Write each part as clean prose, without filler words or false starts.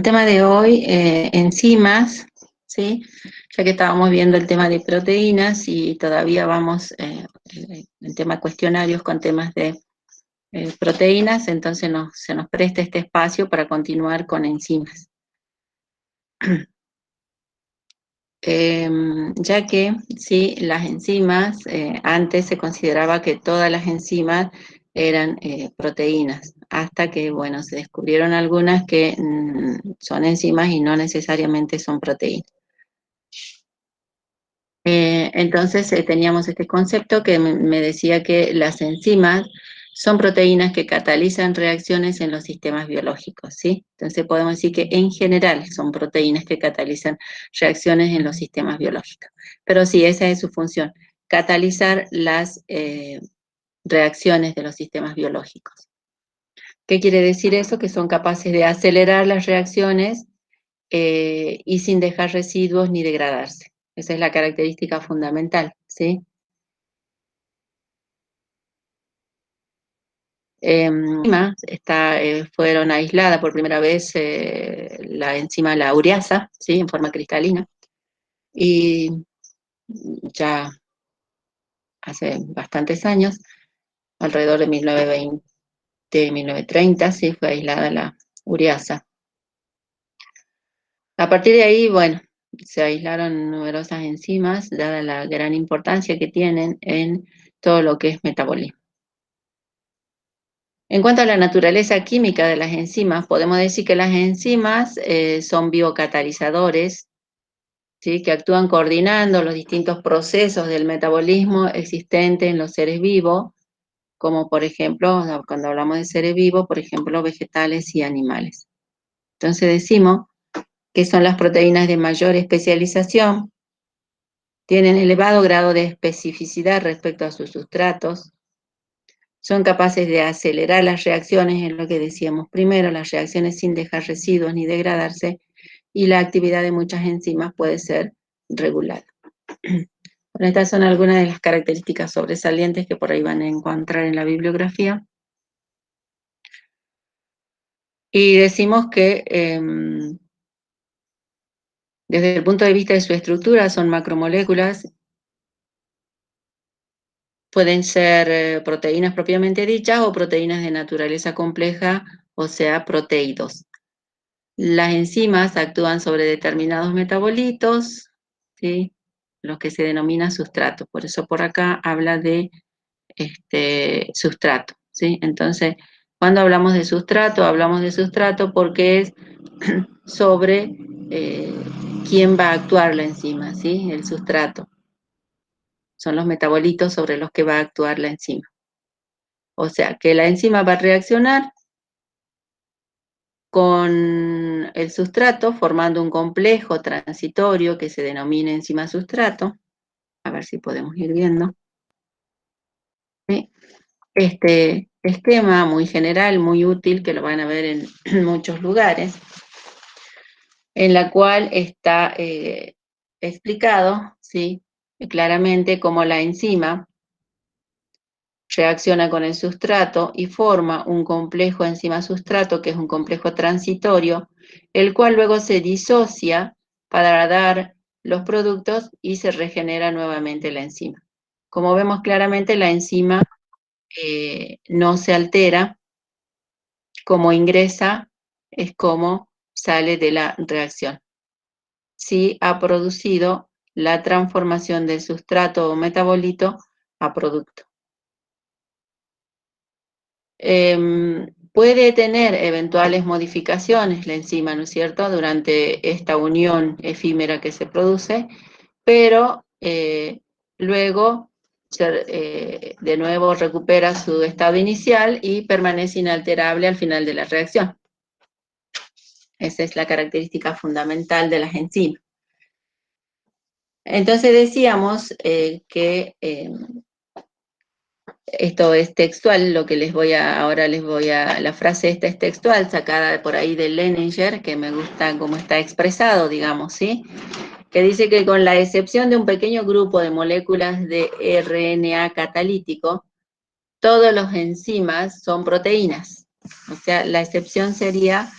tema de hoy, enzimas, ¿sí? Ya que estábamos viendo el tema de proteínas y todavía vamos en tema cuestionarios con temas de proteínas, entonces se nos presta este espacio para continuar con enzimas. Ya que, sí, las enzimas, antes se consideraba que todas las enzimas eran proteínas, hasta que, bueno, se descubrieron algunas que son enzimas y no necesariamente son proteínas. Entonces teníamos este concepto que me decía que las enzimas son proteínas que catalizan reacciones en los sistemas biológicos, ¿sí? Entonces podemos decir que en general son proteínas que catalizan reacciones en los sistemas biológicos. Pero sí, esa es su función, catalizar las reacciones de los sistemas biológicos. ¿Qué quiere decir eso? Que son capaces de acelerar las reacciones y sin dejar residuos ni degradarse. Esa es la característica fundamental, ¿sí? Fueron aisladas por primera vez la enzima la ureasa, ¿sí? En forma cristalina, y ya hace bastantes años, alrededor de 1920, 1930, sí, fue aislada la ureasa. A partir de ahí, bueno, se aislaron numerosas enzimas, dada la gran importancia que tienen en todo lo que es metabolismo. En cuanto a la naturaleza química de las enzimas, podemos decir que las enzimas son biocatalizadores, ¿sí? Que actúan coordinando los distintos procesos del metabolismo existente en los seres vivos, como por ejemplo, cuando hablamos de seres vivos, por ejemplo, vegetales y animales. Entonces decimos que son las proteínas de mayor especialización, tienen elevado grado de especificidad respecto a sus sustratos, son capaces de acelerar las reacciones, en lo que decíamos primero, las reacciones sin dejar residuos ni degradarse, y la actividad de muchas enzimas puede ser regulada. Bueno, estas son algunas de las características sobresalientes que por ahí van a encontrar en la bibliografía. Y decimos que desde el punto de vista de su estructura son macromoléculas, pueden ser proteínas propiamente dichas o proteínas de naturaleza compleja, o sea, proteídos. Las enzimas actúan sobre determinados metabolitos, ¿sí? Los que se denomina sustrato. Por eso por acá habla de sustrato, ¿sí? Entonces, cuando hablamos de sustrato porque es sobre quién va a actuar la enzima, ¿sí? El sustrato. Son los metabolitos sobre los que va a actuar la enzima. O sea, que la enzima va a reaccionar con el sustrato, formando un complejo transitorio que se denomina enzima sustrato. A ver si podemos ir viendo. ¿Sí? Este esquema muy general, muy útil, que lo van a ver en muchos lugares, en la cual está explicado, ¿sí? Claramente cómo la enzima reacciona con el sustrato y forma un complejo enzima-sustrato, que es un complejo transitorio, el cual luego se disocia para dar los productos y se regenera nuevamente la enzima. Como vemos claramente, la enzima no se altera, como ingresa es como sale de la reacción. Sí ha producido la transformación del sustrato o metabolito a producto. Puede tener eventuales modificaciones la enzima, ¿no es cierto?, durante esta unión efímera que se produce, pero luego de nuevo recupera su estado inicial y permanece inalterable al final de la reacción. Esa es la característica fundamental de las enzimas. Entonces decíamos que esto es textual, lo que la frase esta es textual, sacada por ahí de Leninger, que me gusta cómo está expresado, digamos, ¿sí? Que dice que con la excepción de un pequeño grupo de moléculas de RNA catalítico, todos los enzimas son proteínas. O sea, la excepción sería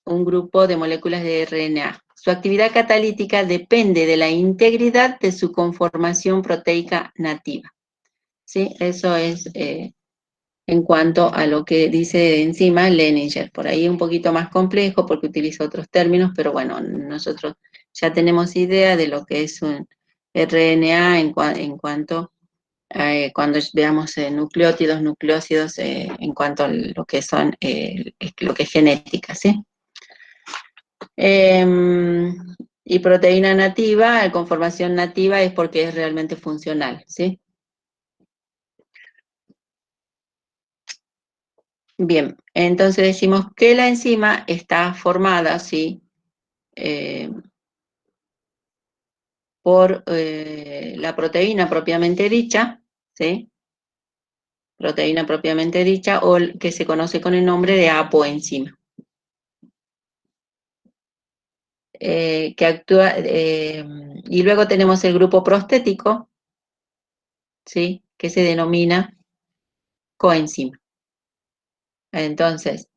un grupo de moléculas de RNA. Su actividad catalítica depende de la integridad de su conformación proteica nativa. ¿Sí? Eso es en cuanto a lo que dice de enzima Lehninger. Por ahí un poquito más complejo porque utiliza otros términos, pero bueno, nosotros ya tenemos idea de lo que es un RNA en cuanto cuando veamos nucleótidos, nucleósidos, en cuanto a lo que son, lo que es genética, ¿sí? Y proteína nativa, conformación nativa es porque es realmente funcional, ¿sí? Bien, entonces decimos que la enzima está formada, ¿sí? Eh, por la proteína propiamente dicha, ¿sí? Proteína propiamente dicha, o que se conoce con el nombre de apoenzima. Que actúa, y luego tenemos el grupo prostético, ¿sí? Que se denomina coenzima. Entonces,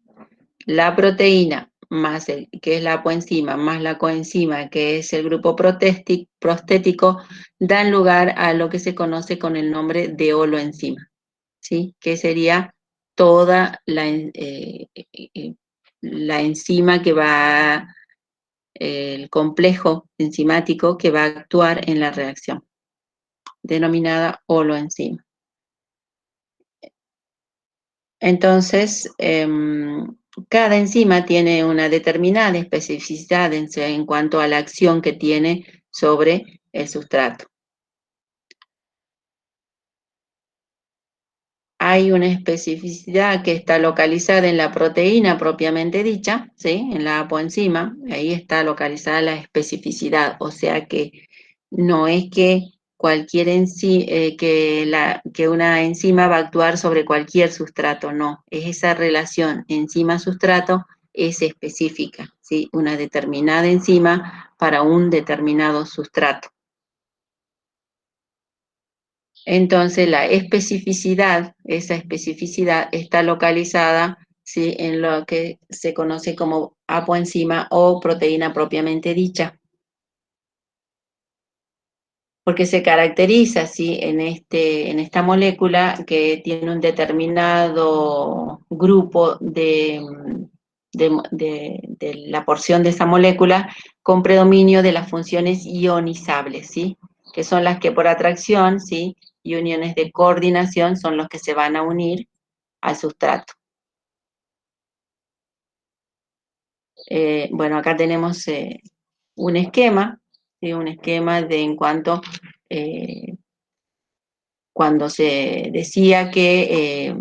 la proteína más que es la apoenzima, más la coenzima, que es el grupo prostético, dan lugar a lo que se conoce con el nombre de holoenzima, ¿sí? Que sería toda la enzima que va, el complejo enzimático que va a actuar en la reacción, denominada holoenzima. Entonces, cada enzima tiene una determinada especificidad en cuanto a la acción que tiene sobre el sustrato. Hay una especificidad que está localizada en la proteína propiamente dicha, ¿sí? En la apoenzima, ahí está localizada la especificidad, o sea que no es que que una enzima va a actuar sobre cualquier sustrato, no, es esa relación enzima-sustrato es específica, ¿sí? Una determinada enzima para un determinado sustrato. Entonces, esa especificidad está localizada, ¿sí? En lo que se conoce como apoenzima o proteína propiamente dicha, porque se caracteriza, ¿sí? En esta molécula que tiene un determinado grupo de la porción de esa molécula con predominio de las funciones ionizables, ¿sí? Que son las que por atracción, ¿sí? Y uniones de coordinación son los que se van a unir al sustrato. Bueno, acá tenemos un esquema, ¿sí? Un esquema de en cuanto cuando se decía que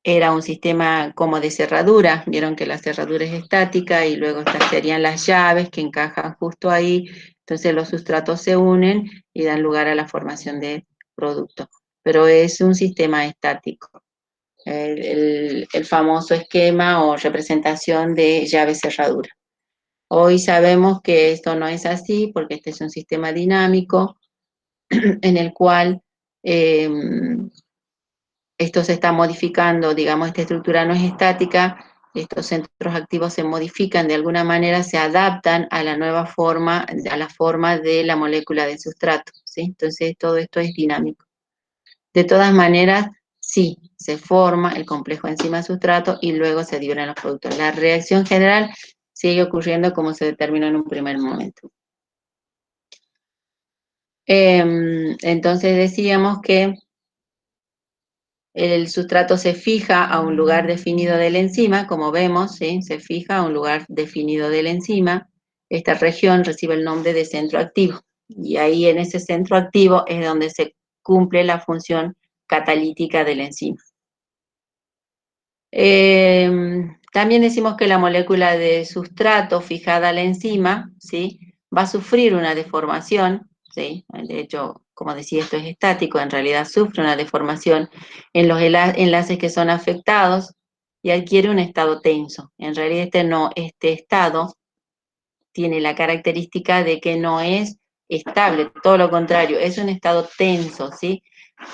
era un sistema como de cerradura, vieron que la cerradura es estática y luego estas serían las llaves que encajan justo ahí, entonces los sustratos se unen y dan lugar a la formación de productos, pero es un sistema estático, el famoso esquema o representación de llave-cerradura. Hoy sabemos que esto no es así porque este es un sistema dinámico en el cual esto se está modificando, digamos, esta estructura no es estática, estos centros activos se modifican de alguna manera, se adaptan a la nueva forma, a la forma de la molécula de sustrato, ¿sí? Entonces todo esto es dinámico. De todas maneras, sí, se forma el complejo enzima-sustrato y luego se liberan los productos. La reacción general sigue ocurriendo como se determinó en un primer momento. Entonces decíamos que el sustrato se fija a un lugar definido de la enzima, como vemos, ¿sí? Se fija a un lugar definido de la enzima. Esta región recibe el nombre de centro activo. Y ahí en ese centro activo es donde se cumple la función catalítica de la enzima. También decimos que la molécula de sustrato fijada a la enzima, ¿sí? Va a sufrir una deformación, ¿sí? De hecho, como decía, esto es estático, en realidad sufre una deformación en los enlaces que son afectados y adquiere un estado tenso. En realidad este estado tiene la característica de que no es estable, todo lo contrario, es un estado tenso, ¿sí?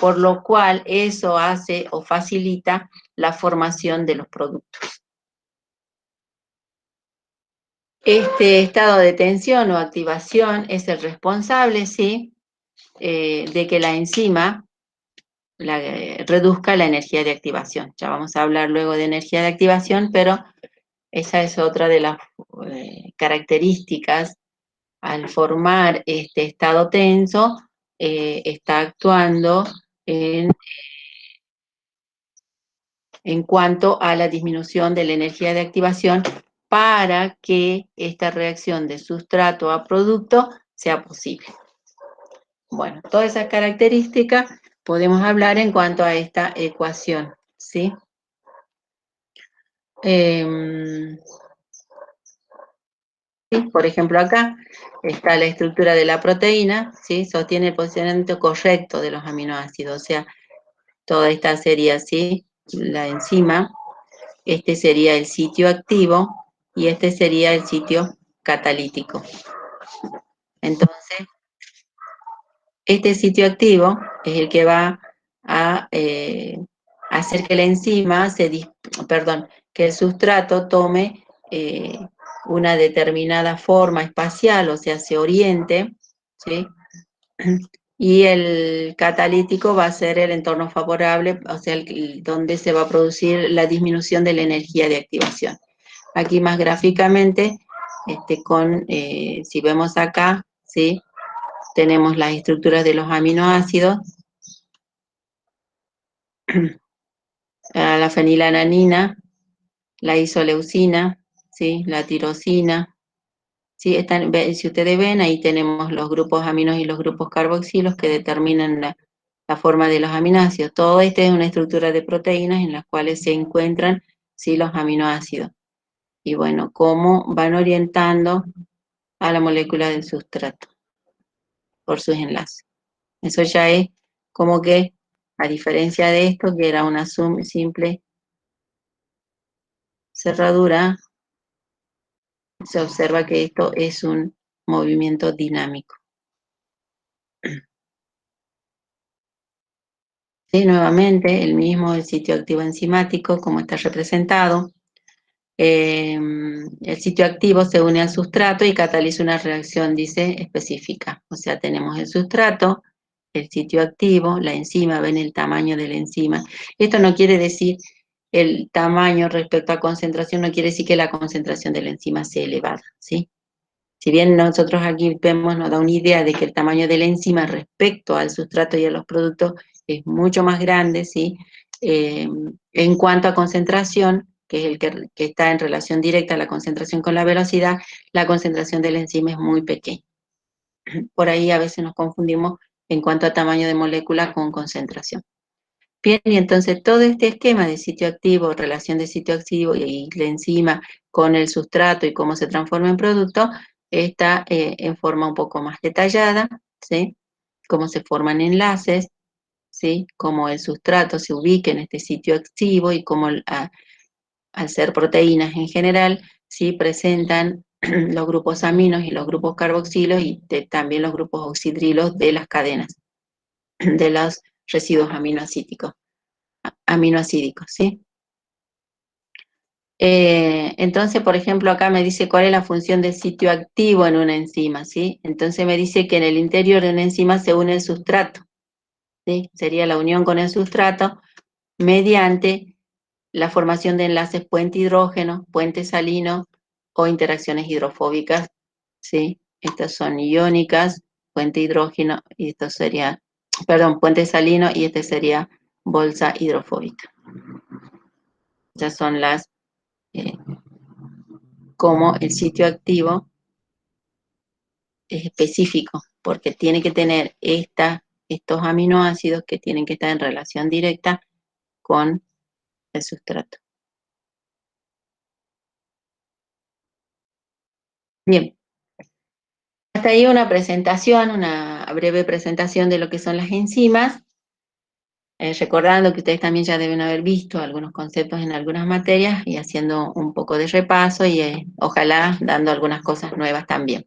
Por lo cual eso hace o facilita la formación de los productos. Este estado de tensión o activación es el responsable, ¿sí?, de que la enzima reduzca la energía de activación. Ya vamos a hablar luego de energía de activación, pero esa es otra de las características. Al formar este estado tenso, está actuando en cuanto a la disminución de la energía de activación para que esta reacción de sustrato a producto sea posible. Bueno, todas esas características podemos hablar en cuanto a esta ecuación, ¿sí? ¿Sí? Por ejemplo, acá está la estructura de la proteína, ¿sí? Sostiene el posicionamiento correcto de los aminoácidos, o sea, toda esta sería, ¿sí?, la enzima. Este sería el sitio activo y este sería el sitio catalítico. Entonces, este sitio activo es el que va a hacer que la enzima que el sustrato tome una determinada forma espacial, o sea, se oriente, ¿sí? Y el catalítico va a ser el entorno favorable, o sea, donde se va a producir la disminución de la energía de activación. Aquí más gráficamente, si vemos acá, ¿sí?, tenemos las estructuras de los aminoácidos, la fenilalanina, la isoleucina, ¿sí?, la tirosina, ¿sí? Si ustedes ven, ahí tenemos los grupos aminos y los grupos carboxilos que determinan la forma de los aminoácidos. Todo esto es una estructura de proteínas en las cuales se encuentran, ¿sí?, los aminoácidos. Y bueno, cómo van orientando a la molécula del sustrato por sus enlaces. Eso ya es como que, a diferencia de esto, que era una simple cerradura, se observa que esto es un movimiento dinámico. Sí, nuevamente, el sitio activo enzimático, como está representado. El sitio activo se une al sustrato y cataliza una reacción, dice, específica. O sea, tenemos el sustrato, el sitio activo, la enzima, ven el tamaño de la enzima. Esto no quiere decir el tamaño respecto a concentración, no quiere decir que la concentración de la enzima sea elevada, ¿sí? Si bien nosotros aquí vemos, nos da una idea de que el tamaño de la enzima respecto al sustrato y a los productos es mucho más grande, ¿sí? En cuanto a concentración, que es el que está en relación directa a la concentración con la velocidad, la concentración de la enzima es muy pequeña. Por ahí a veces nos confundimos en cuanto a tamaño de molécula con concentración. Bien, y entonces todo este esquema de sitio activo, relación de sitio activo y la enzima con el sustrato y cómo se transforma en producto, está en forma un poco más detallada, ¿sí? Cómo se forman enlaces, ¿sí? Cómo el sustrato se ubica en este sitio activo y cómo al ser proteínas en general, ¿sí?, presentan los grupos aminos y los grupos carboxilos y también los grupos oxidrilos de las cadenas, de los residuos aminoacídicos, ¿sí? Entonces, por ejemplo, acá me dice cuál es la función del sitio activo en una enzima, ¿sí? Entonces me dice que en el interior de una enzima se une el sustrato, ¿sí? Sería la unión con el sustrato mediante la formación de enlaces puente hidrógeno, puente salino o interacciones hidrofóbicas, ¿sí? Estas son iónicas, puente hidrógeno, y esto sería, perdón, puente salino, y este sería bolsa hidrofóbica. Estas son las como el sitio activo es específico, porque tiene que tener estos aminoácidos que tienen que estar en relación directa con el sustrato. Bien, hasta ahí una presentación, una breve presentación de lo que son las enzimas, recordando que ustedes también ya deben haber visto algunos conceptos en algunas materias y haciendo un poco de repaso y ojalá dando algunas cosas nuevas también.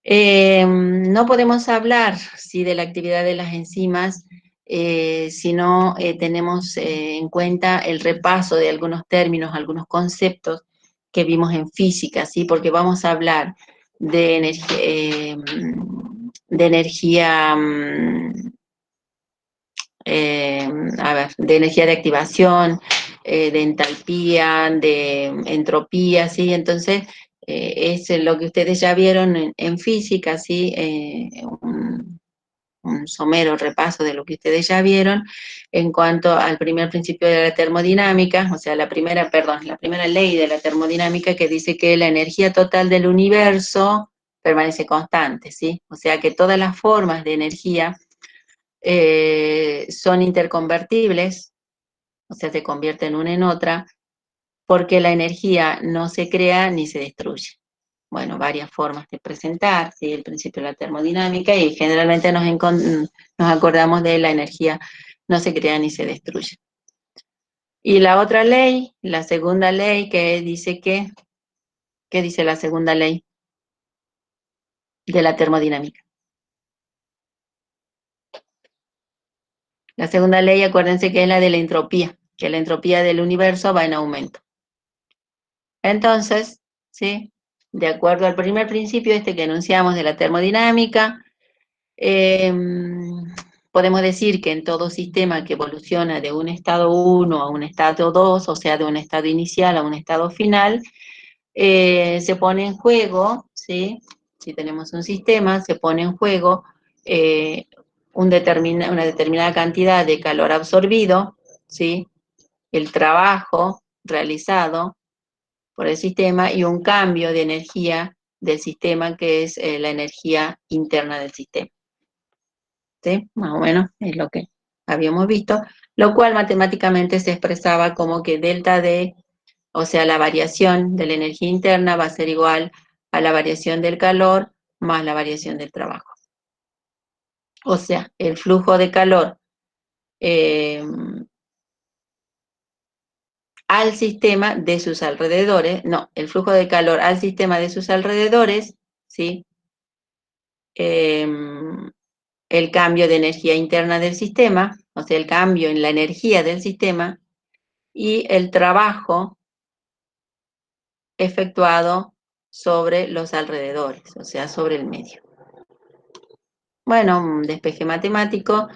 No podemos hablar, sí, de la actividad de las enzimas si no tenemos en cuenta el repaso de algunos términos, algunos conceptos que vimos en física, ¿sí? Porque vamos a hablar de energía, de energía de activación, de entalpía, de entropía, ¿sí? Entonces, es lo que ustedes ya vieron en física, ¿sí? Un somero repaso de lo que ustedes ya vieron en cuanto al primer principio de la termodinámica, o sea, la primera ley de la termodinámica que dice que la energía total del universo permanece constante, ¿sí? O sea que todas las formas de energía son interconvertibles, o sea, se convierten una en otra, porque la energía no se crea ni se destruye. Bueno, varias formas de presentar, ¿sí? El principio de la termodinámica, y generalmente nos acordamos de la energía no se crea ni se destruye. Y la otra ley, la segunda ley, que dice ¿qué dice la segunda ley de la termodinámica? La segunda ley, acuérdense que es la de la entropía, que la entropía del universo va en aumento. Entonces, ¿sí? De acuerdo al primer principio que enunciamos de la termodinámica, podemos decir que en todo sistema que evoluciona de un estado 1 a un estado 2, o sea, de un estado inicial a un estado final, se pone en juego, ¿sí? Si tenemos un sistema, se pone en juego una determinada cantidad de calor absorbido, ¿sí? El trabajo realizado por el sistema y un cambio de energía del sistema, que es la energía interna del sistema. ¿Sí? Más o menos es lo que habíamos visto, lo cual matemáticamente se expresaba como que delta D, o sea, la variación de la energía interna va a ser igual a la variación del calor más la variación del trabajo. O sea, el flujo de calor al sistema de sus alrededores, no, el flujo de calor al sistema de sus alrededores, ¿sí? El cambio de energía interna del sistema, o sea, el cambio en la energía del sistema, y el trabajo efectuado sobre los alrededores, o sea, sobre el medio. Bueno, un despeje matemático,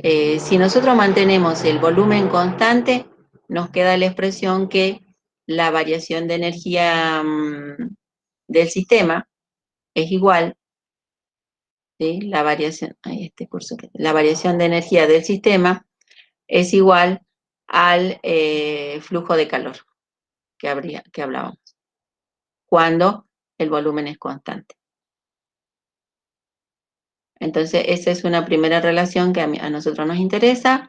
si nosotros mantenemos el volumen constante, nos queda la expresión que la variación de energía del sistema es igual, ¿sí? La variación de energía del sistema es igual al flujo de calor que hablábamos, cuando el volumen es constante. Entonces, esa es una primera relación que a nosotros nos interesa,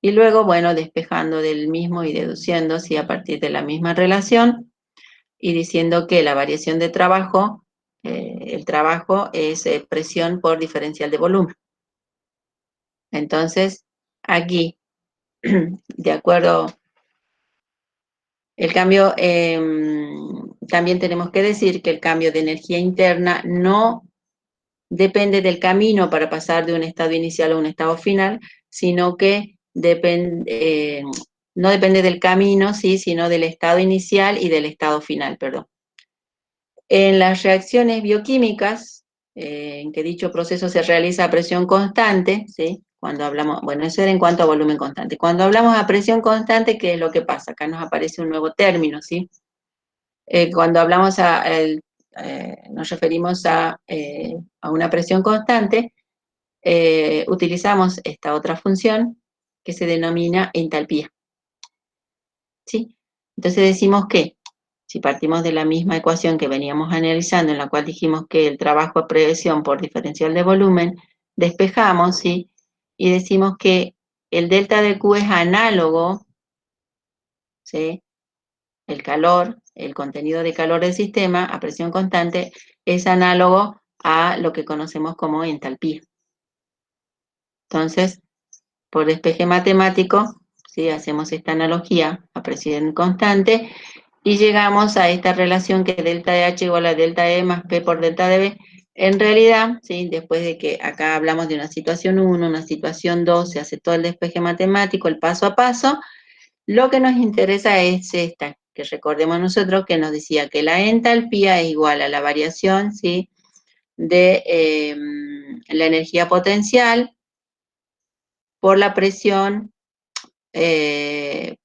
y luego, bueno, despejando del mismo y deduciendo, sí, a partir de la misma relación, y diciendo que la variación de trabajo, el trabajo es presión por diferencial de volumen. Entonces, aquí, de acuerdo, el cambio, también tenemos que decir que el cambio de energía interna no depende del camino para pasar de un estado inicial a un estado final, sino que no depende del camino, ¿sí? Sino del estado inicial y del estado final, perdón. En las reacciones bioquímicas, en que dicho proceso se realiza a presión constante, ¿sí? Cuando hablamos, bueno, eso era en cuanto a volumen constante. Cuando hablamos a presión constante, ¿qué es lo que pasa? Acá nos aparece un nuevo término, ¿sí? Cuando hablamos nos referimos a una presión constante, utilizamos esta otra función que se denomina entalpía, ¿sí? Entonces decimos que si partimos de la misma ecuación que veníamos analizando, en la cual dijimos que el trabajo es presión por diferencial de volumen, despejamos, ¿sí? Y decimos que el delta de Q es análogo, ¿sí? El calor, el contenido de calor del sistema a presión constante es análogo a lo que conocemos como entalpía. Entonces, por despeje matemático, ¿sí? Hacemos esta analogía a presión constante y llegamos a esta relación que delta de H igual a delta E más P por delta de B. En realidad, ¿sí? Después de que acá hablamos de una situación 1, una situación 2, se hace todo el despeje matemático, el paso a paso, lo que nos interesa es esta, que recordemos nosotros que nos decía que la entalpía es igual a la variación, ¿sí?, de la energía potencial por la presión,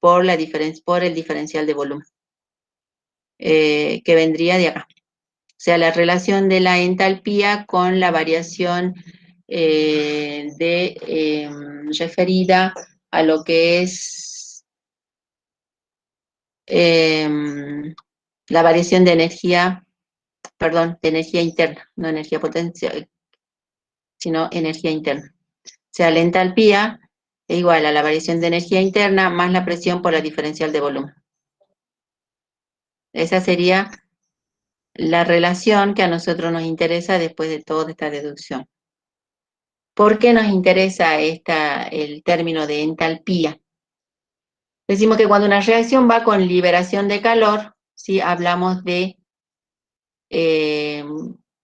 por el diferencial de volumen, que vendría de acá. O sea, la relación de la entalpía con la variación referida a lo que es la variación de energía, perdón, de energía interna, no energía potencial, sino energía interna. O sea, la entalpía es igual a la variación de energía interna más la presión por la diferencial de volumen. Esa sería la relación que a nosotros nos interesa después de toda esta deducción. ¿Por qué nos interesa el término de entalpía? Decimos que cuando una reacción va con liberación de calor, ¿sí?, hablamos de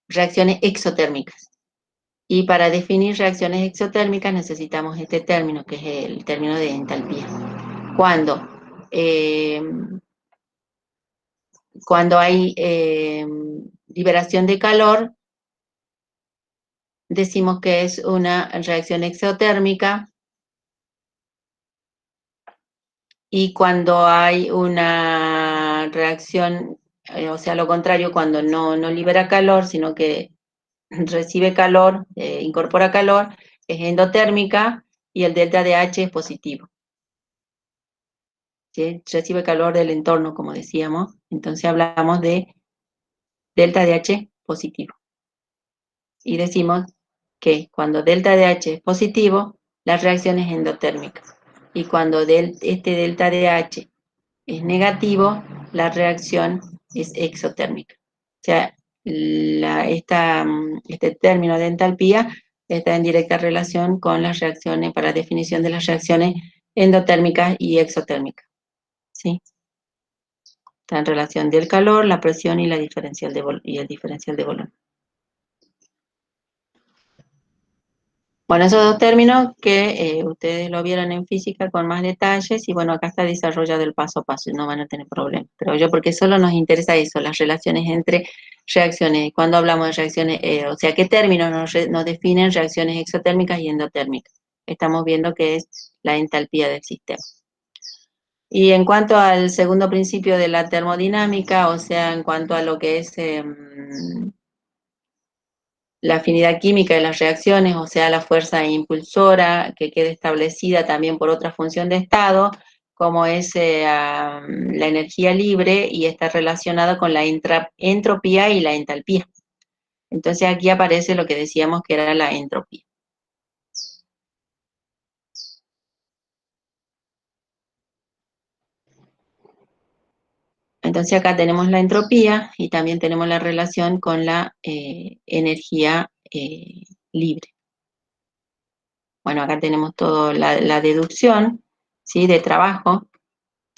reacciones exotérmicas. Y para definir reacciones exotérmicas necesitamos este término, que es el término de entalpía. Cuando hay liberación de calor, decimos que es una reacción exotérmica, y cuando hay una reacción, o sea, lo contrario, cuando no libera calor, sino que recibe calor, incorpora calor, es endotérmica, y el delta de H es positivo. ¿Sí? Recibe calor del entorno, como decíamos, entonces hablamos de delta de H positivo. Y decimos que cuando delta de H es positivo, la reacción es endotérmica. Y cuando este delta de H es negativo, la reacción es exotérmica. O sea, este término de entalpía está en directa relación con las reacciones, para la definición de las reacciones endotérmicas y exotérmicas. ¿Sí? Está en relación del calor, la presión y el diferencial de volumen. Bueno, esos dos términos que ustedes lo vieron en física con más detalles, y bueno, acá está desarrollado el paso a paso y no van a tener problemas. Pero yo, porque solo nos interesa eso, las relaciones entre reacciones. Cuando hablamos de reacciones, o sea, ¿qué términos nos definen reacciones exotérmicas y endotérmicas? Estamos viendo que es la entalpía del sistema. Y en cuanto al segundo principio de la termodinámica, o sea, en cuanto a lo que es la afinidad química de las reacciones, o sea, la fuerza impulsora, que quede establecida también por otra función de estado, como es la energía libre, y está relacionada con la entropía y la entalpía. Entonces aquí aparece lo que decíamos que era la entropía. Entonces acá tenemos la entropía y también tenemos la relación con la energía libre. Bueno, acá tenemos toda la deducción, ¿sí?, de trabajo,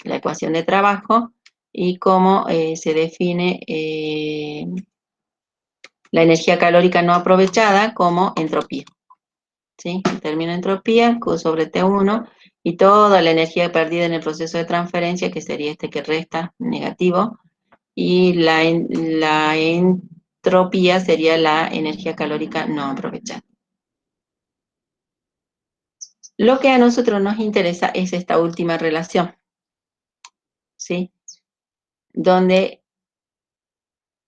la ecuación de trabajo, y cómo se define la energía calórica no aprovechada como entropía. ¿Sí? El término entropía, Q sobre T1, y toda la energía perdida en el proceso de transferencia, que sería este que resta, negativo, y la entropía sería la energía calórica no aprovechada. Lo que a nosotros nos interesa es esta última relación, ¿sí?, donde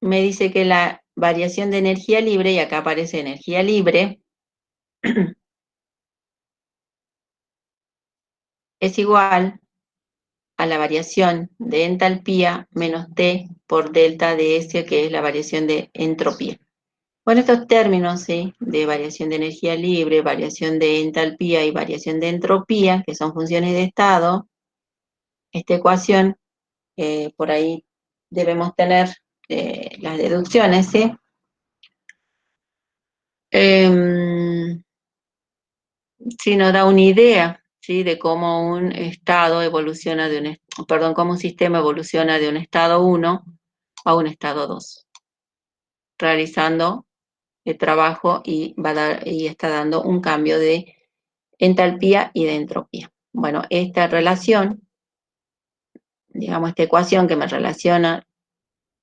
me dice que la variación de energía libre, y acá aparece energía libre, es igual a la variación de entalpía menos T por delta de S, que es la variación de entropía. Bueno, estos términos, ¿sí?, de variación de energía libre, variación de entalpía y variación de entropía, que son funciones de estado, esta ecuación, por ahí debemos tener las deducciones, ¿sí? Sí, nos da una idea, ¿sí?, de cómo un estado evoluciona cómo un sistema evoluciona de un estado 1 a un estado 2, realizando el trabajo, y está dando un cambio de entalpía y de entropía. Bueno, esta relación digamos, esta ecuación que me relaciona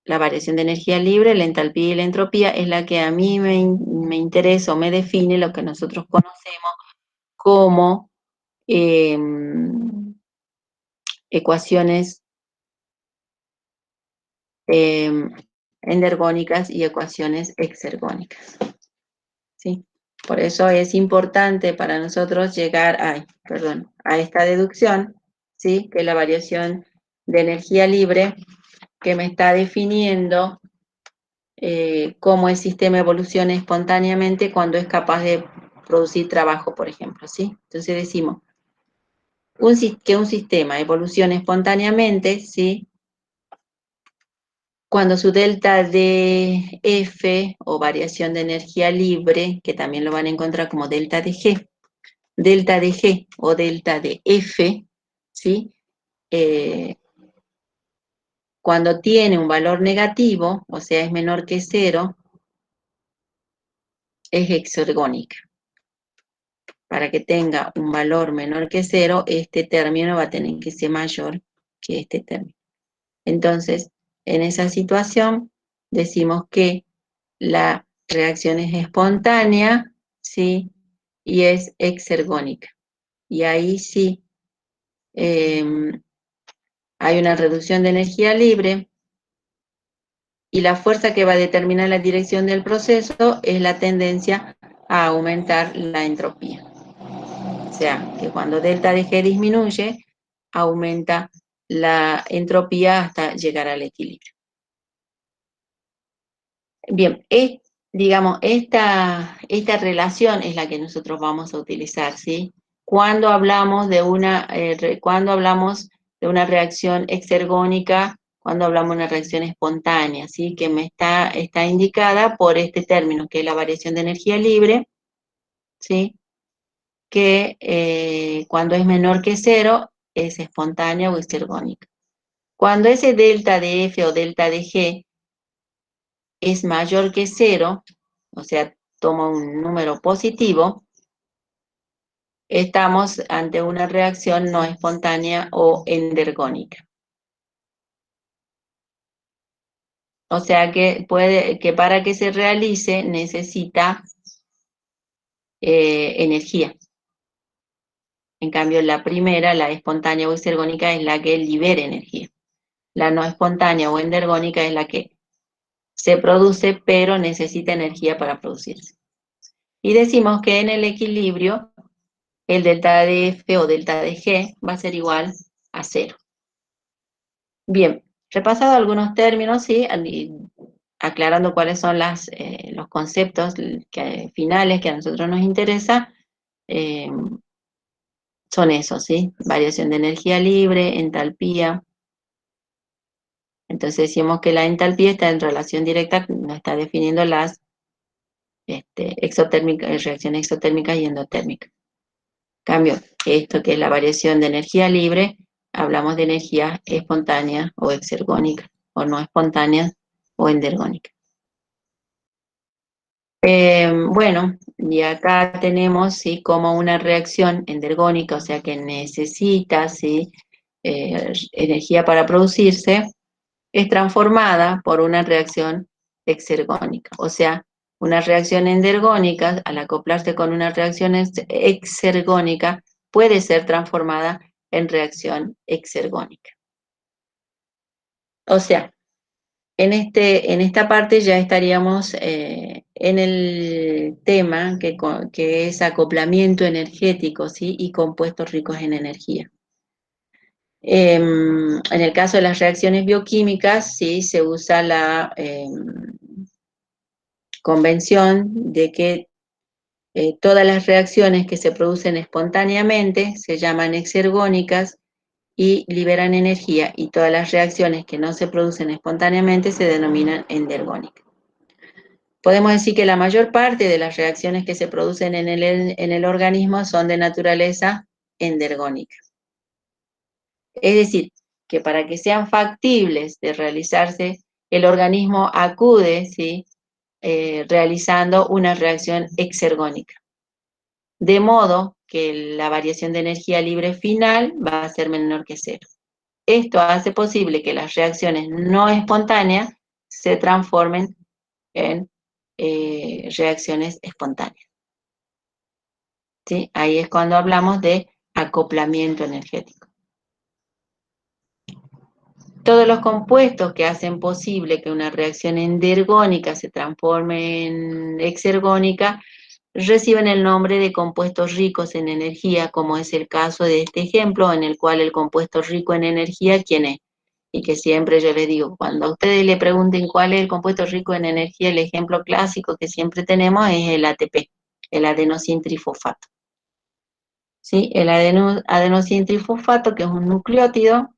la variación de energía libre, la entalpía y la entropía, es la que a mí me interesa o me define lo que nosotros conocemos como ecuaciones endergónicas y ecuaciones exergónicas, ¿sí? Por eso es importante para nosotros llegar a esta deducción, ¿sí? Que es la variación de energía libre que me está definiendo cómo el sistema evoluciona espontáneamente cuando es capaz de producir trabajo, por ejemplo, ¿sí? Entonces decimos que un sistema evoluciona espontáneamente, ¿sí? Cuando su delta de F o variación de energía libre, que también lo van a encontrar como delta de G o delta de F, ¿sí? Cuando tiene un valor negativo, o sea, es menor que 0, es exergónica. Para que tenga un valor menor que 0, este término va a tener que ser mayor que este término. Entonces, en esa situación, decimos que la reacción es espontánea, ¿sí? Y es exergónica. Y ahí sí hay una reducción de energía libre y la fuerza que va a determinar la dirección del proceso es la tendencia a aumentar la entropía. O sea, que cuando delta de G disminuye, aumenta la entropía hasta llegar al equilibrio. Bien, digamos, esta relación es la que nosotros vamos a utilizar, ¿sí? Cuando hablamos de una reacción exergónica, cuando hablamos de una reacción espontánea, ¿sí? Que está indicada por este término, que es la variación de energía libre, ¿sí? Que cuando es menor que 0 es espontánea o exergónica. Cuando ese delta de F o delta de G es mayor que 0, o sea, toma un número positivo, estamos ante una reacción no espontánea o endergónica. O sea que para que se realice necesita energía. En cambio, la primera, la espontánea o exergónica, es la que libera energía. La no espontánea o endergónica es la que se produce, pero necesita energía para producirse. Y decimos que en el equilibrio, el delta de F o delta de G va a ser igual a 0. Bien, repasado algunos términos, ¿sí? Aclarando cuáles son los conceptos finales que a nosotros nos interesa, son esos, ¿sí? Variación de energía libre, entalpía. Entonces decimos que la entalpía está en relación directa, nos está definiendo las reacciones exotérmicas y endotérmicas. Cambio, esto que es la variación de energía libre, hablamos de energía espontánea o exergónica, o no espontánea o endergónica. Bueno, y acá tenemos, ¿sí? Como una reacción endergónica, o sea que necesita, ¿sí? Energía para producirse, es transformada por una reacción exergónica. O sea, una reacción endergónica, al acoplarse con una reacción exergónica, puede ser transformada en reacción exergónica. O sea, en esta parte ya estaríamos en el tema que es acoplamiento energético, ¿sí? Y compuestos ricos en energía. En el caso de las reacciones bioquímicas, sí, se usa la convención de que todas las reacciones que se producen espontáneamente se llaman exergónicas y liberan energía, y todas las reacciones que no se producen espontáneamente se denominan endergónicas. Podemos decir que la mayor parte de las reacciones que se producen en el organismo son de naturaleza endergónica. Es decir, que para que sean factibles de realizarse, el organismo acude, ¿sí? Realizando una reacción exergónica. De modo que la variación de energía libre final va a ser menor que 0. Esto hace posible que las reacciones no espontáneas se transformen en reacciones espontáneas. ¿Sí? Ahí es cuando hablamos de acoplamiento energético. Todos los compuestos que hacen posible que una reacción endergónica se transforme en exergónica reciben el nombre de compuestos ricos en energía, como es el caso de este ejemplo, en el cual el compuesto rico en energía, ¿quién es? Y que siempre yo les digo, cuando a ustedes le pregunten cuál es el compuesto rico en energía, el ejemplo clásico que siempre tenemos es el ATP, el adenosintrifosfato. ¿Sí? El adenosintrifosfato, que es un nucleótido,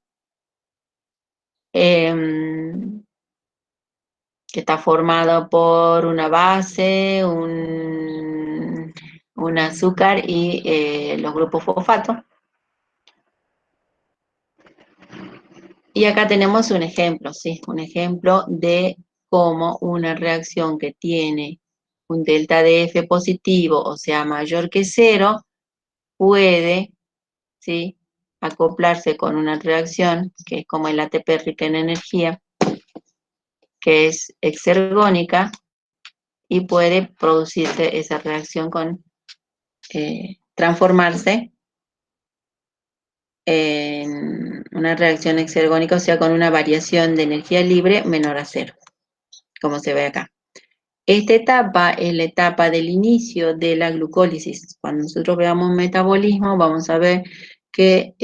que está formado por una base, un azúcar y los grupos fosfato. Y acá tenemos un ejemplo, ¿sí? Un ejemplo de cómo una reacción que tiene un delta de F positivo, o sea, mayor que 0, puede, ¿sí?, acoplarse con una reacción que es como el ATP rica en energía, que es exergónica, y puede producirse esa reacción con transformarse en una reacción exergónica, o sea, con una variación de energía libre menor a 0, como se ve acá. Esta etapa es la etapa del inicio de la glucólisis. Cuando nosotros veamos metabolismo, vamos a ver que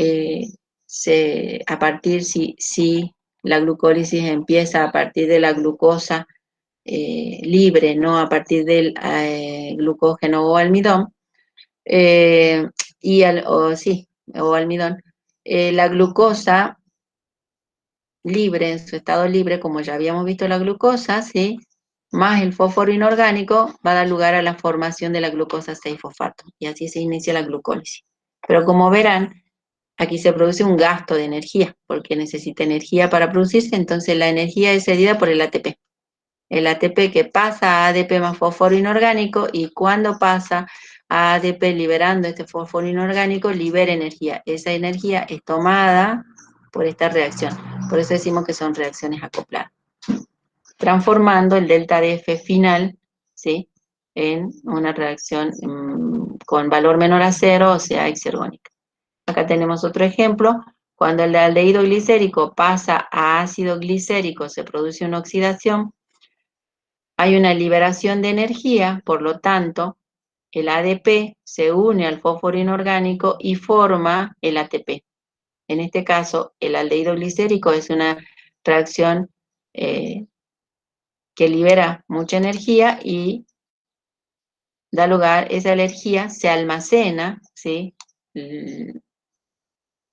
a partir, si la glucólisis empieza a partir de la glucosa libre, no a partir del glucógeno o almidón, o almidón, la glucosa libre, en su estado libre, como ya habíamos visto la glucosa, ¿sí?, más el fósforo inorgánico, va a dar lugar a la formación de la glucosa 6-fosfato, y así se inicia la glucólisis. Pero como verán, aquí se produce un gasto de energía, porque necesita energía para producirse, entonces la energía es cedida por el ATP. El ATP que pasa a ADP más fósforo inorgánico, y cuando pasa a ADP liberando este fósforo inorgánico, libera energía. Esa energía es tomada por esta reacción. Por eso decimos que son reacciones acopladas, transformando el delta de F final, ¿sí?, en una reacción con valor menor a 0, o sea, exergónica. Acá tenemos otro ejemplo. Cuando el aldehído glicérico pasa a ácido glicérico, se produce una oxidación. Hay una liberación de energía, por lo tanto, el ADP se une al fósforo inorgánico y forma el ATP. En este caso, el aldehído glicérico es una reacción que libera mucha energía y da lugar, esa energía se almacena, ¿sí?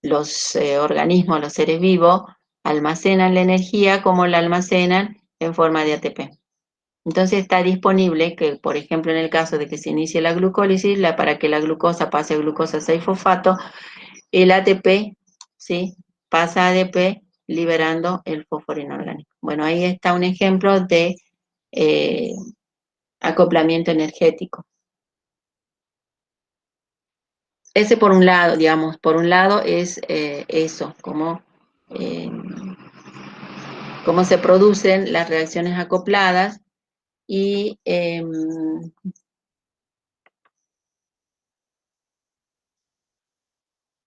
Los organismos, los seres vivos, almacenan la energía como la almacenan en forma de ATP. Entonces está disponible que, por ejemplo, en el caso de que se inicie la glucólisis, para que la glucosa pase a glucosa 6-fosfato, el ATP, ¿sí?, pasa a ADP liberando el fósforo inorgánico. Bueno, ahí está un ejemplo de acoplamiento energético. Ese por un lado, digamos, por un lado es eso, eh, cómo se producen las reacciones acopladas y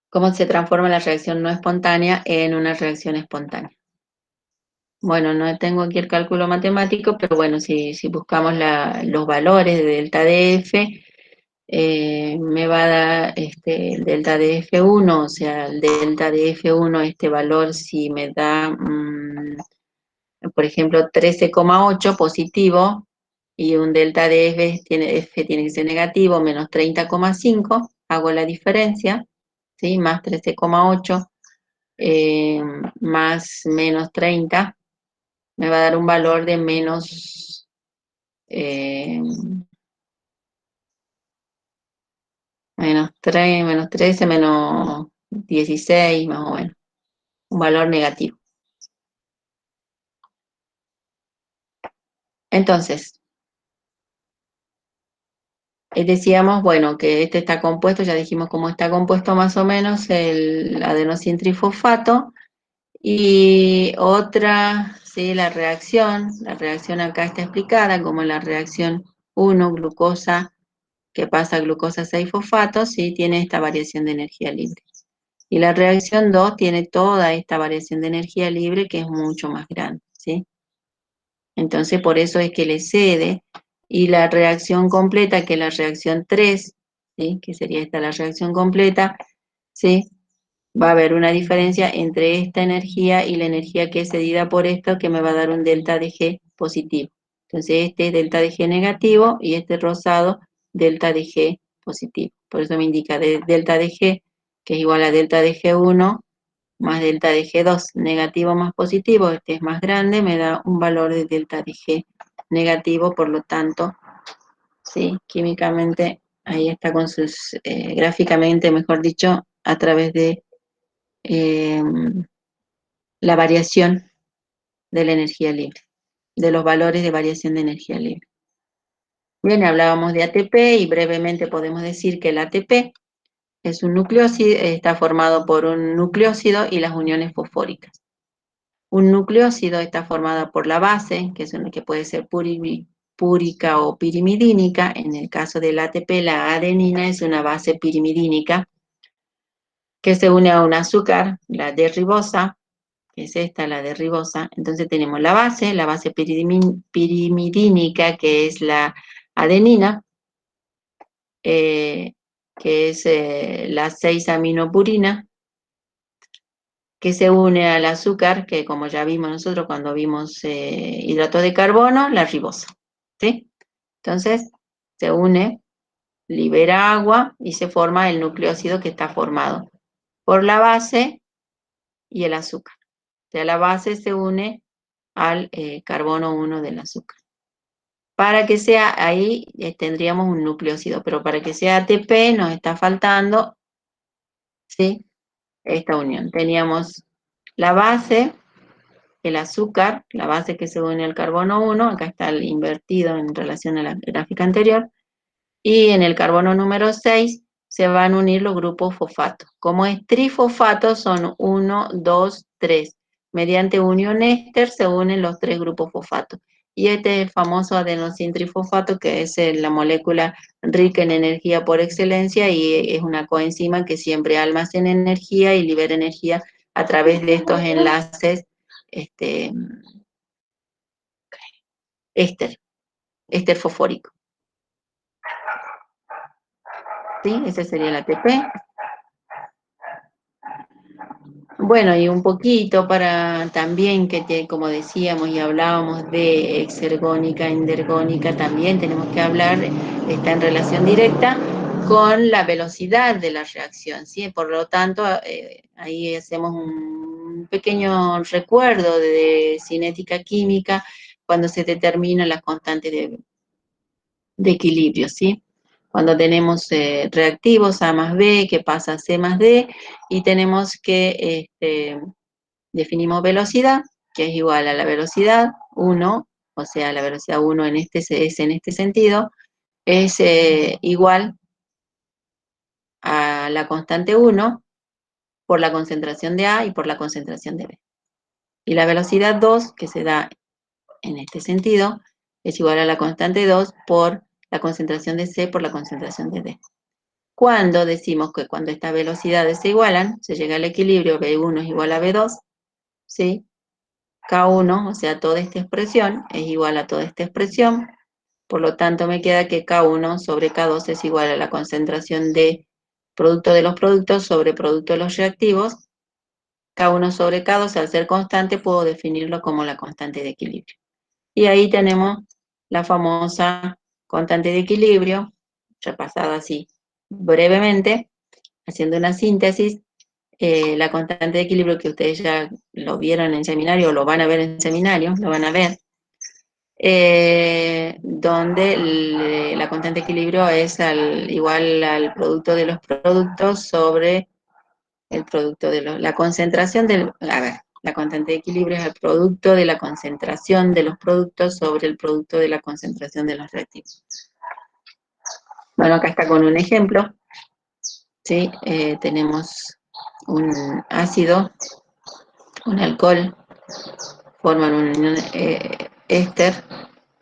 cómo se transforma la reacción no espontánea en una reacción espontánea. Bueno, no tengo aquí el cálculo matemático, pero bueno, si buscamos los valores de delta de F, me va a dar el delta de F1, o sea, el delta de F1, este valor, si me da, por ejemplo, 13,8 positivo, y un delta de F tiene que ser negativo, menos 30,5, hago la diferencia, ¿sí? Más 13,8, más menos 30, me va a dar un valor de menos 3, menos 13, menos 16, más o menos. Un valor negativo. Entonces, decíamos, bueno, que este está compuesto, ya dijimos cómo está compuesto más o menos el adenosintrifosfato, Y otra, sí, la reacción acá está explicada como la reacción 1, glucosa, que pasa a glucosa 6-fosfato, sí, tiene esta variación de energía libre. Y la reacción 2 tiene toda esta variación de energía libre que es mucho más grande, ¿sí? Entonces, por eso es que le cede. Y la reacción completa, que es la reacción 3, ¿sí? Que sería esta la reacción completa, ¿sí? Va a haber una diferencia entre esta energía y la energía que es cedida por esto, que me va a dar un delta de G positivo. Entonces, este es delta de G negativo y este rosado, delta de G positivo. Por eso me indica delta de G, que es igual a delta de G1 más delta de G2, negativo más positivo, este es más grande, me da un valor de delta de G negativo, por lo tanto, sí, químicamente, ahí está con sus, gráficamente, mejor dicho, a través de la variación de la energía libre, de los valores de variación de energía libre. Bien, hablábamos de ATP y brevemente podemos decir que el ATP es un nucleósido, está formado por un nucleósido y las uniones fosfóricas. Un nucleósido está formado por la base, que es una que puede ser púrica o pirimidínica. En el caso del ATP, la adenina es una base pirimidínica que se une a un azúcar, la D-ribosa, que es esta, la D-ribosa. Entonces tenemos la base pirimidínica, que es la adenina, que es la 6-aminopurina, que se une al azúcar, que como ya vimos nosotros cuando vimos hidrato de carbono, la ribosa, ¿sí? Entonces, se une, libera agua y se forma el nucleósido que está formado por la base y el azúcar. O sea, la base se une al carbono 1 del azúcar. Para que sea ahí, tendríamos un nucleósido, pero para que sea ATP nos está faltando, ¿sí? Esta unión. Teníamos la base, el azúcar, la base que se une al carbono 1, acá está el invertido en relación a la gráfica anterior, y en el carbono número 6 se van a unir los grupos fosfato. Como es trifosfato, son 1, 2, 3. Mediante unión éster se unen los 3 grupos fosfato. Y este es el famoso adenosín trifosfato, que es la molécula rica en energía por excelencia y es una coenzima que siempre almacena energía y libera energía a través de estos enlaces éster fosfórico. ¿Sí? Ese sería el ATP. Bueno, y un poquito para también que como decíamos y hablábamos de exergónica, endergónica, también tenemos que hablar, está en relación directa con la velocidad de la reacción, ¿sí? Por lo tanto, ahí hacemos un pequeño recuerdo de cinética química cuando se determina la constante de equilibrio, ¿sí? Cuando tenemos reactivos A más B que pasa a C más D y tenemos que definimos velocidad, que es igual a la velocidad 1, o sea, la velocidad 1 en es en este sentido, es igual a la constante 1 por la concentración de A y por la concentración de B. Y la velocidad 2, que se da en este sentido, es igual a la constante 2 por la concentración de C por la concentración de D. Cuando decimos que cuando estas velocidades se igualan, se llega al equilibrio, B1 es igual a B2, ¿sí? K1, o sea, toda esta expresión es igual a toda esta expresión, por lo tanto me queda que K1 sobre K2 es igual a la concentración de producto de los productos sobre producto de los reactivos. K1 sobre K2, al ser constante, puedo definirlo como la constante de equilibrio. Y ahí tenemos la famosa constante de equilibrio, repasada así brevemente, haciendo una síntesis. La constante de equilibrio que ustedes ya lo vieron en seminario, o lo van a ver en seminario, lo van a ver, donde la constante de equilibrio es igual al producto de los productos sobre el producto de los, la concentración del, a ver, la constante de equilibrio es el producto de la concentración de los productos sobre el producto de la concentración de los reactivos. Bueno, acá está con un ejemplo, ¿sí? Tenemos un ácido un alcohol, forman un éster.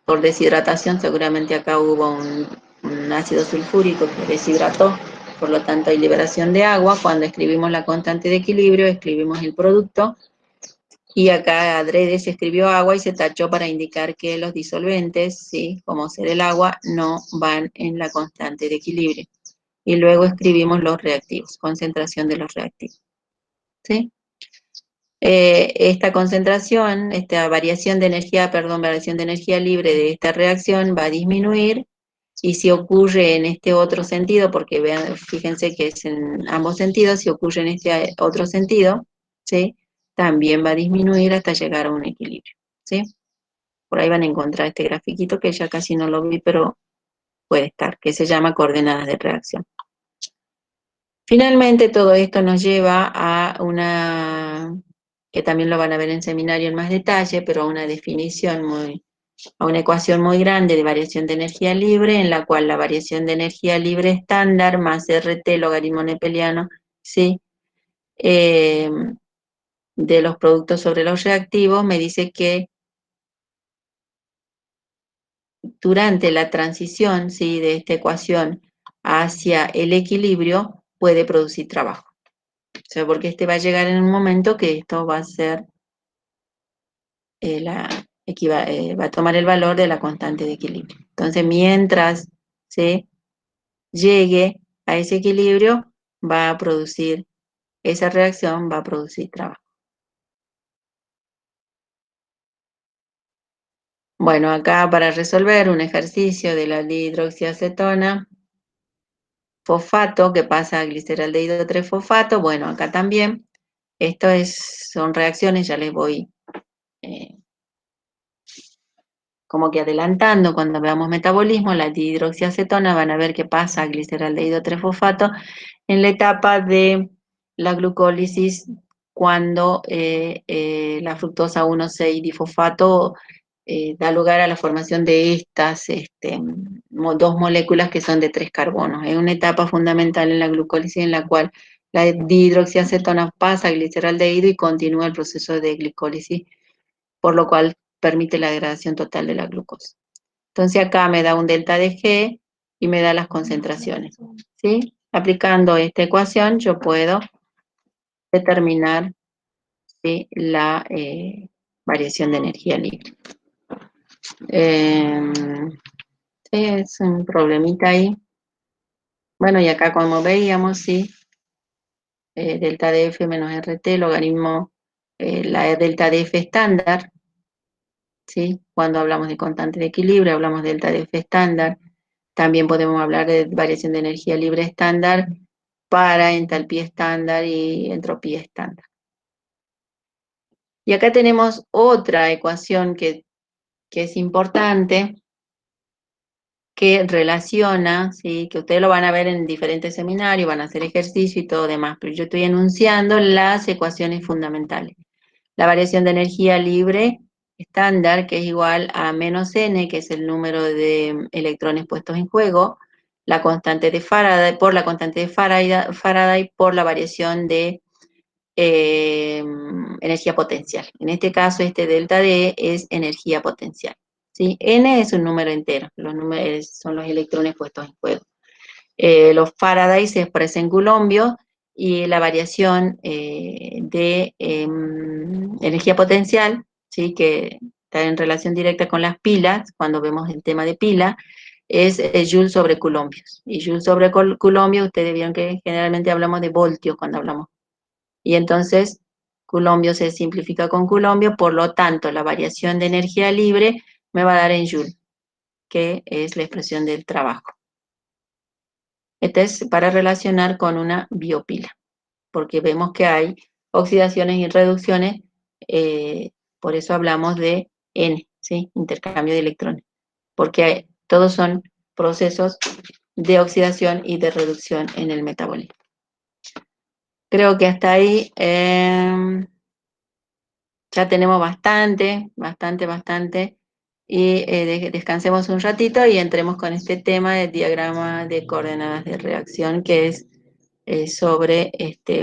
Por deshidratación, seguramente acá hubo un ácido sulfúrico que deshidrató, por lo tanto hay liberación de agua. Cuando escribimos la constante de equilibrio, escribimos el producto, y acá adrede se escribió agua y se tachó para indicar que los disolventes, ¿sí?, como ser el agua, no van en la constante de equilibrio. Y luego escribimos los reactivos, concentración de los reactivos, ¿sí? Esta concentración, esta variación de energía libre de esta reacción va a disminuir, y si ocurre en este otro sentido, porque vean, fíjense que es en ambos sentidos, si ocurre en este otro sentido, ¿sí?, también va a disminuir hasta llegar a un equilibrio, ¿sí? Por ahí van a encontrar este grafiquito que ya casi no lo vi, pero puede estar, que se llama coordenadas de reacción. Finalmente, todo esto nos lleva a una, que también lo van a ver en seminario en más detalle, pero a una definición a una ecuación muy grande de variación de energía libre, en la cual la variación de energía libre estándar más RT logaritmo nepeliano, ¿sí?, de los productos sobre los reactivos, me dice que durante la transición, ¿sí?, de esta ecuación hacia el equilibrio puede producir trabajo. O sea, porque va a llegar en un momento que esto va a ser, va a tomar el valor de la constante de equilibrio. Entonces, mientras se llegue a ese equilibrio, va a producir, esa reacción va a producir trabajo. Bueno, acá para resolver un ejercicio de la dihidroxiacetona, fosfato, que pasa a gliceraldehído 3-fosfato, bueno, acá también, son reacciones, ya les voy como que adelantando, cuando veamos metabolismo, la dihidroxiacetona, van a ver que pasa a gliceraldehído 3-fosfato en la etapa de la glucólisis, cuando la fructosa 1,6-difosfato da lugar a la formación de estas dos moléculas que son de 3 carbonos. Es una etapa fundamental en la glucólisis en la cual la dihidroxiacetona pasa a gliceraldehído y continúa el proceso de glicólisis, por lo cual permite la degradación total de la glucosa. Entonces acá me da un delta de G y me da las concentraciones, ¿sí? Aplicando esta ecuación yo puedo determinar, ¿sí?, la variación de energía libre. Sí, es un problemita ahí. Bueno, y acá como veíamos, sí, delta de F menos RT, logaritmo, la delta de F estándar, ¿sí? Cuando hablamos de constante de equilibrio, hablamos de delta de F estándar. También podemos hablar de variación de energía libre estándar para entalpía estándar y entropía estándar. Y acá tenemos otra ecuación que es importante, que relaciona, ¿sí?, que ustedes lo van a ver en diferentes seminarios, van a hacer ejercicio y todo demás, pero yo estoy enunciando las ecuaciones fundamentales. La variación de energía libre estándar, que es igual a menos n, que es el número de electrones puestos en juego, la constante de Faraday, por la constante de Faraday por la variación de energía potencial. En este caso, este delta D es energía potencial, ¿sí? N es un número entero, los números son los electrones puestos en juego. Los Faraday se expresan en coulombios, y la variación de energía potencial, ¿sí?, que está en relación directa con las pilas, cuando vemos el tema de pila, es Joule sobre coulombios. Y Joule sobre coulombios, ustedes vieron que generalmente hablamos de voltios cuando hablamos. Y entonces, coulombio se simplifica con coulombio, por lo tanto, la variación de energía libre me va a dar en Joule, que es la expresión del trabajo. Este es para relacionar con una biopila, porque vemos que hay oxidaciones y reducciones, por eso hablamos de N, ¿sí?, intercambio de electrones, porque todos son procesos de oxidación y de reducción en el metabolismo. Creo que hasta ahí ya tenemos bastante, y descansemos un ratito y entremos con este tema del diagrama de coordenadas de reacción, que es sobre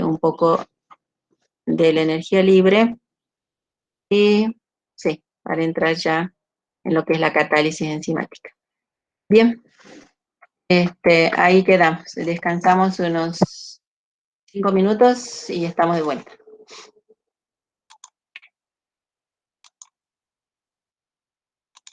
un poco de la energía libre Y sí, para entrar ya en lo que es la catálisis enzimática. Bien, ahí quedamos. Descansamos unos 5 minutos y estamos de vuelta.